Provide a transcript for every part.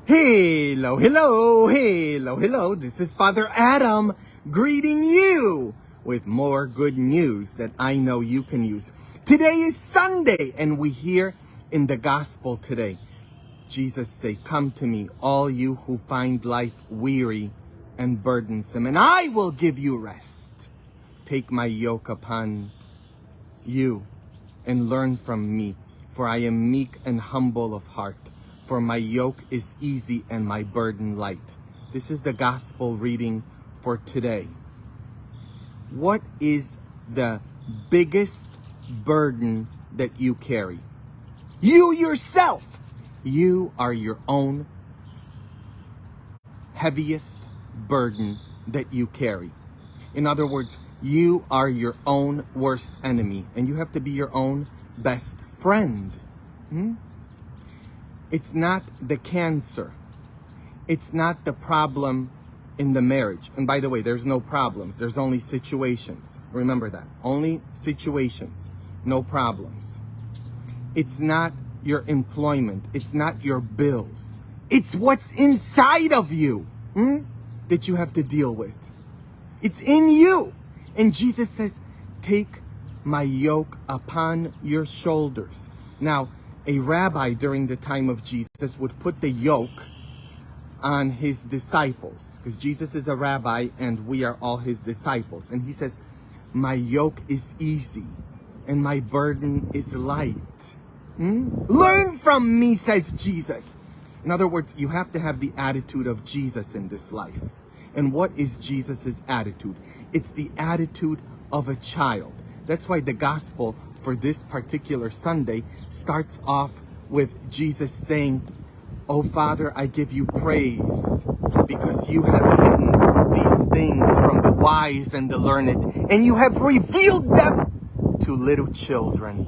Hello, hello, hello, hello. This is Father Adam greeting you with more good news that I know you can use. Today is Sunday, and we hear in the gospel today, Jesus say, "Come to me, all you who find life weary and burdensome, and I will give you rest. Take my yoke upon you and learn from me, for I am meek and humble of heart. For my yoke is easy and my burden light." This is the gospel reading for today. What is the biggest burden that you carry? You yourself. You are your own heaviest burden that you carry. In other words, you are your own worst enemy, and you have to be your own best friend. It's not the cancer. It's not the problem in the marriage. And by the way, there's no problems. There's only situations. Remember that. Only situations, no problems. It's not your employment. It's not your bills. It's what's inside of you that you have to deal with. It's in you. And Jesus says, "Take my yoke upon your shoulders." Now, a rabbi during the time of Jesus would put the yoke on his disciples, because Jesus is a rabbi and we are all his disciples. And he says, "My yoke is easy and my burden is light." Learn from me, says Jesus. In other words, you have to have the attitude of Jesus in this life. And what is Jesus's attitude? It's the attitude of a child. That's why the gospel for this particular Sunday starts off with Jesus saying, "Oh Father, I give you praise because you have hidden these things from the wise and the learned, and you have revealed them to little children."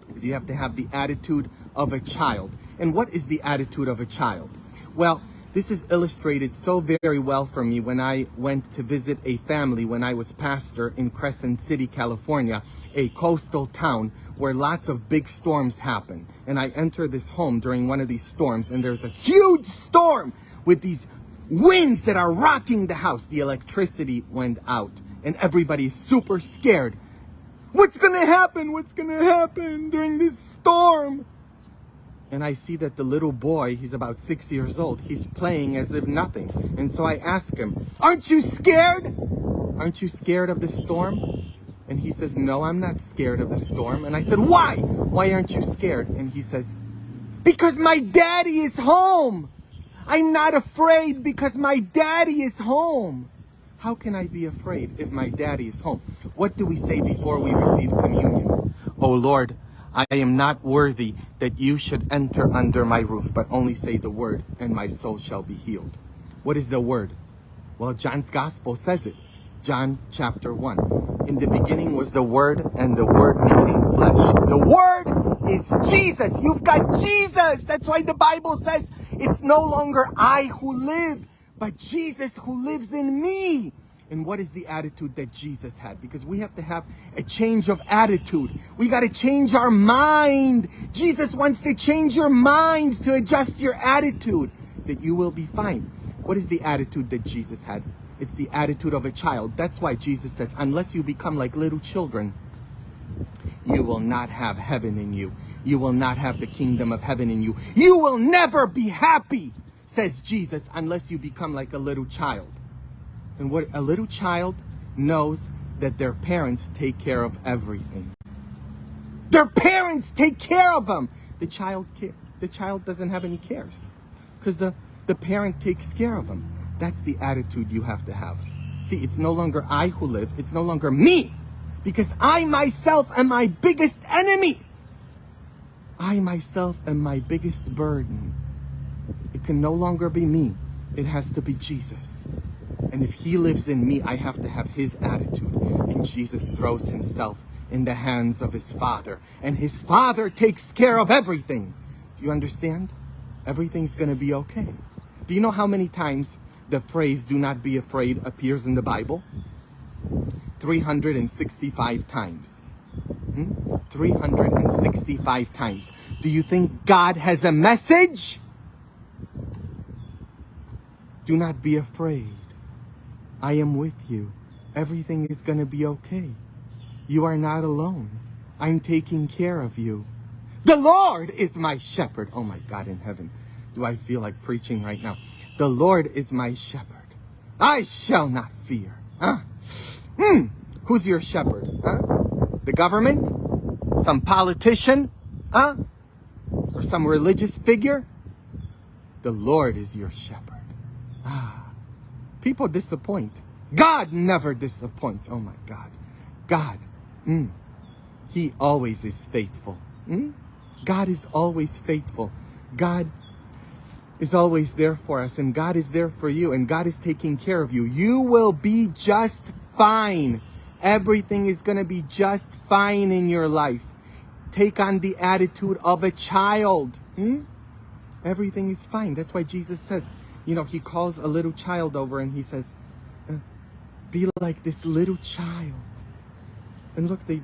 Because you have to have the attitude of a child. And what is the attitude of a child? Well, this is illustrated so very well for me when I went to visit a family when I was pastor in Crescent City, California, a coastal town where lots of big storms happen. And I enter this home during one of these storms, and there's a huge storm with these winds that are rocking the house. The electricity went out, and everybody is super scared. What's gonna happen? What's gonna happen during this storm? And I see that the little boy, he's about 6 years old, he's playing as if nothing. And so I ask him, "Aren't you scared? Aren't you scared of the storm?" And he says, "No, I'm not scared of the storm." And I said, "Why? Why aren't you scared?" And he says, "Because my daddy is home. I'm not afraid because my daddy is home." How can I be afraid if my daddy is home? What do we say before we receive communion? "Oh Lord, I am not worthy that you should enter under my roof, but only say the word, and my soul shall be healed." What is the word? Well, John's gospel says it. John chapter 1. "In the beginning was the word, and the word became flesh." The word is Jesus. You've got Jesus. That's why the Bible says it's no longer I who live, but Jesus who lives in me. And what is the attitude that Jesus had? Because we have to have a change of attitude. We got to change our mind. Jesus wants to change your mind to adjust your attitude, that you will be fine. What is the attitude that Jesus had? It's the attitude of a child. That's why Jesus says, unless you become like little children, you will not have heaven in you. You will not have the kingdom of heaven in you. You will never be happy, says Jesus, unless you become like a little child. And what a little child knows, that their parents take care of everything. Their parents take care of them. The child doesn't have any cares, because the parent takes care of them. That's the attitude you have to have. See, it's no longer I who live. It's no longer me, because I myself am my biggest enemy. I myself am my biggest burden. It can no longer be me. It has to be Jesus. And if he lives in me, I have to have his attitude. And Jesus throws himself in the hands of his Father. And his Father takes care of everything. Do you understand? Everything's going to be okay. Do you know how many times the phrase "do not be afraid" appears in the Bible? 365 times. 365 times. Do you think God has a message? Do not be afraid. I am with you. Everything is going to be okay. You are not alone. I'm taking care of you. The Lord is my shepherd. Oh my God in heaven. Do I feel like preaching right now? The Lord is my shepherd. I shall not fear. Huh? Who's your shepherd? Huh? The government? Some politician? Huh? Or some religious figure? The Lord is your shepherd. People disappoint. God never disappoints. Oh my God. God, He always is faithful. God is always faithful. God is always there for us, and God is there for you, and God is taking care of you. You will be just fine. Everything is going to be just fine in your life. Take on the attitude of a child. Everything is fine. That's why Jesus says, He calls a little child over and He says, be like this little child. And look, they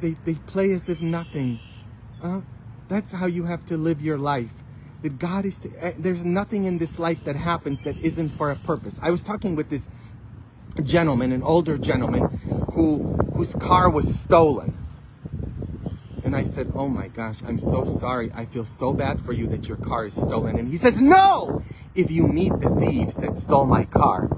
play as if nothing. That's how you have to live your life. That God is, there's nothing in this life that happens that isn't for a purpose. I was talking with this gentleman, an older gentleman, whose car was stolen. And I said, oh my gosh, I'm so sorry. I feel so bad for you that your car is stolen. And he says, no! If you meet the thieves that stole my car,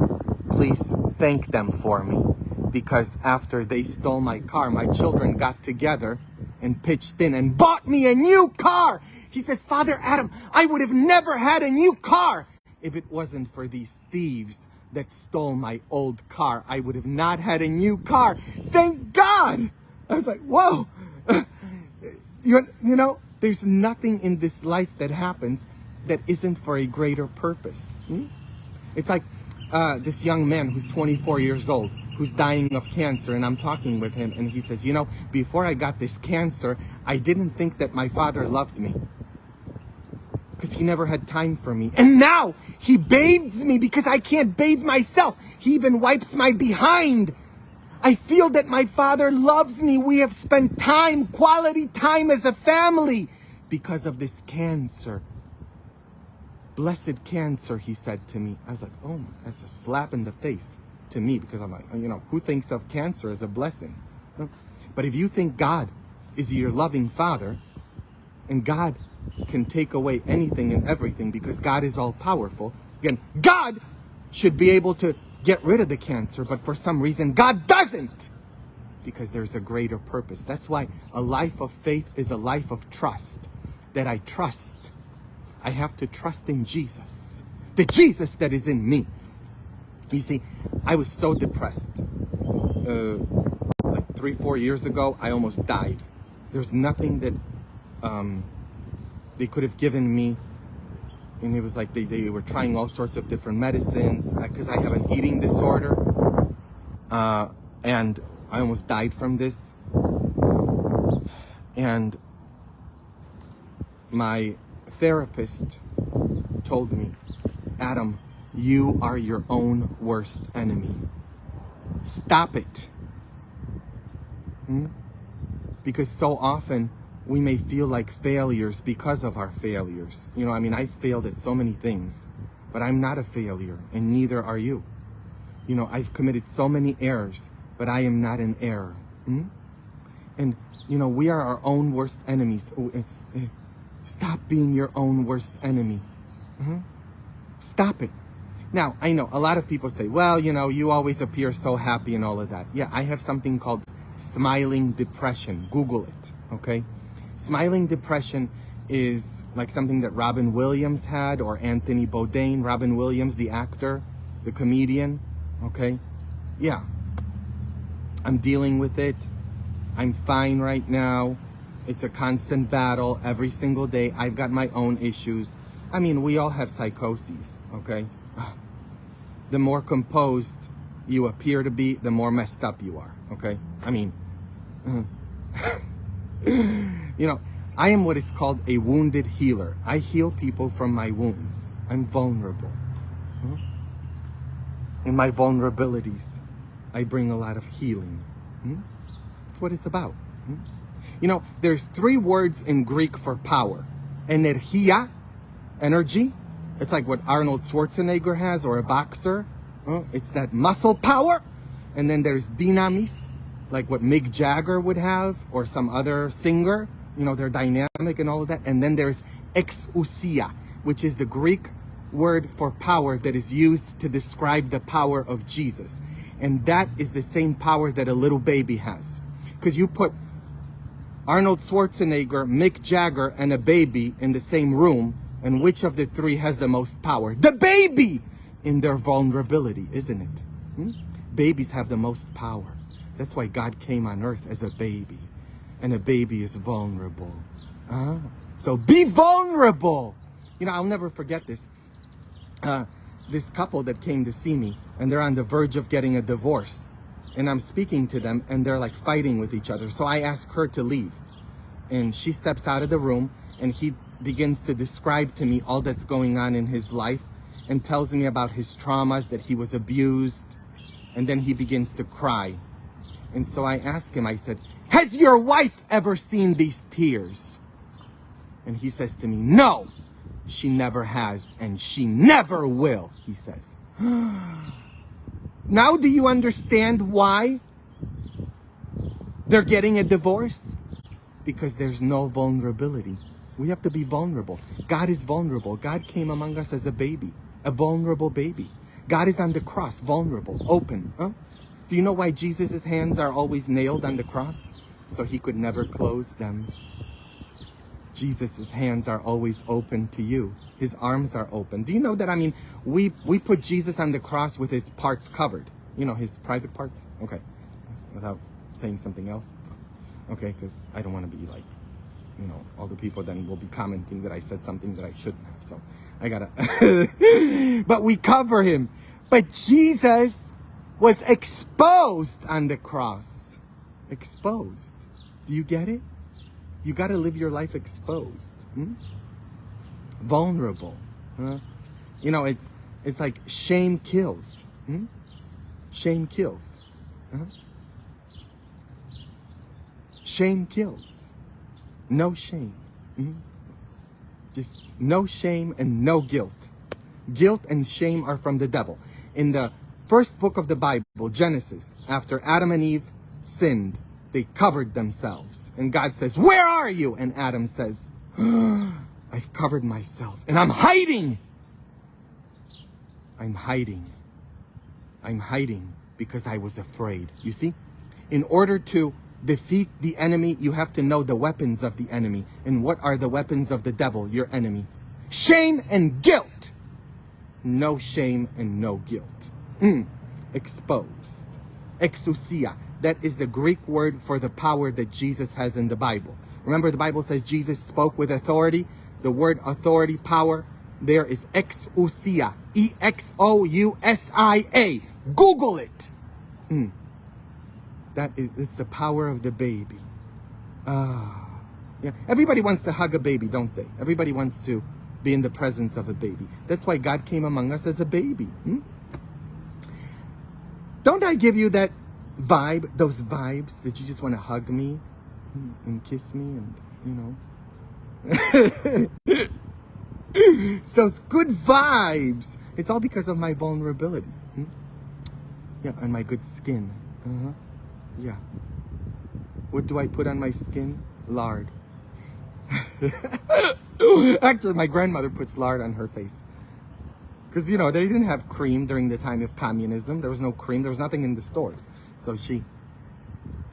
please thank them for me. Because after they stole my car, my children got together and pitched in and bought me a new car. He says, Father Adam, I would have never had a new car if it wasn't for these thieves that stole my old car. I would have not had a new car. Thank God! I was like, whoa! There's nothing in this life that happens that isn't for a greater purpose. It's like this young man who's 24 years old, who's dying of cancer, and I'm talking with him, and he says, before I got this cancer, I didn't think that my father loved me, because he never had time for me. And now he bathes me because I can't bathe myself. He even wipes my behind. I feel that my father loves me. We have spent time, quality time as a family because of this cancer. Blessed cancer, he said to me. I was like, oh, that's a slap in the face to me, because I'm like, who thinks of cancer as a blessing? But if you think God is your loving Father, and God can take away anything and everything because God is all powerful, again, God should be able to get rid of the cancer, but for some reason God doesn't, because there's a greater purpose. That's why a life of faith is a life of trust, that I trust. I have to trust in Jesus, the Jesus that is in me. You see, I was so depressed. Like 3-4 years ago, I almost died. There's nothing that they could have given me. And it was like they were trying all sorts of different medicines, because I have an eating disorder. And I almost died from this. And my therapist told me, Adam, you are your own worst enemy. Stop it. Because so often we may feel like failures because of our failures. I failed at so many things, but I'm not a failure, and neither are you. I've committed so many errors, but I am not an error. And, we are our own worst enemies. Stop being your own worst enemy. Stop it. Now, I know a lot of people say, well, you always appear so happy and all of that. Yeah, I have something called smiling depression. Google it, okay? Smiling depression is like something that Robin Williams had, or Anthony Bourdain. Robin Williams, the actor, the comedian, okay? Yeah. I'm dealing with it. I'm fine right now. It's a constant battle every single day. I've got my own issues. We all have psychoses, okay? The more composed you appear to be, the more messed up you are, okay? I am what is called a wounded healer. I heal people from my wounds. I'm vulnerable. In my vulnerabilities, I bring a lot of healing. That's what it's about. There's 3 words in Greek for power. Energia, energy, It's like what Arnold Schwarzenegger has, or a boxer. It's that muscle power. And then there's dynamis, like what Mick Jagger would have, or some other singer. You know, they're dynamic and all of that. And then there's exousia, which is the Greek word for power that is used to describe the power of Jesus. And that is the same power that a little baby has. Because you put Arnold Schwarzenegger, Mick Jagger, and a baby in the same room, and which of the three has the most power? The baby! In their vulnerability, isn't it? Babies have the most power. That's why God came on earth as a baby. And a baby is vulnerable. So be vulnerable! You know, I'll never forget this. This couple that came to see me, and they're on the verge of getting a divorce. And I'm speaking to them, and they're like fighting with each other. So I ask her to leave. And she steps out of the room, and he begins to describe to me all that's going on in his life, and tells me about his traumas, that he was abused. And then he begins to cry. And so I ask him, I said, has your wife ever seen these tears? And he says to me, no, she never has, and she never will, he says. Now do you understand why they're getting a divorce? Because there's no vulnerability. We have to be vulnerable. God is vulnerable. God came among us as a baby, a vulnerable baby. God is on the cross, vulnerable, open. Do you know why Jesus' hands are always nailed on the cross? So he could never close them. Jesus' hands are always open to you. His arms are open. Do you know that, I mean, we put Jesus on the cross with his parts covered. You know, his private parts? Okay. Without saying something else? Okay, because I don't want to be like, you know, all the people then will be commenting that I said something that I shouldn't have. So I gotta... But we cover him. But Jesus was exposed on the cross. Exposed. Do you get it? You got to live your life exposed. Vulnerable. You know, it's like shame kills. Shame kills. Shame kills. No shame. Just no shame and no guilt. Guilt and shame are from the devil. In the first book of the Bible, Genesis, after Adam and Eve sinned, they covered themselves. And God says, where are you? And Adam says, I've covered myself and I'm hiding. I'm hiding. I'm hiding because I was afraid. You see, in order to defeat the enemy, you have to know the weapons of the enemy. And what are the weapons of the devil, your enemy? Shame and guilt. No shame and no guilt. Exposed. Exousia. That is the Greek word for the power that Jesus has in the Bible. Remember, the Bible says Jesus spoke with authority. The word authority, power, there is exousia. E-X-O-U-S-I-A. Google it. It's the power of the baby. Yeah. Everybody wants to hug a baby, don't they? Everybody wants to be in the presence of a baby. That's why God came among us as a baby. Don't I give you that vibe, those vibes that you just want to hug me and kiss me and, you know. It's those good vibes. It's all because of my vulnerability. Yeah, and my good skin. Yeah. What do I put on my skin? Lard. Actually, my grandmother puts lard on her face. Because, you know, they didn't have cream during the time of communism. There was no cream. There was nothing in the stores. So she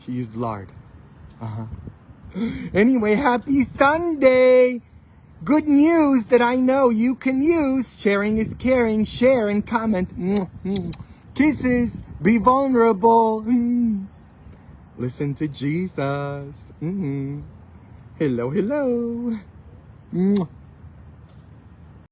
used lard. Anyway, happy Sunday. Good news that I know you can use. Sharing is caring. Share and comment. Kisses. Be vulnerable. Listen to Jesus. Hello, hello.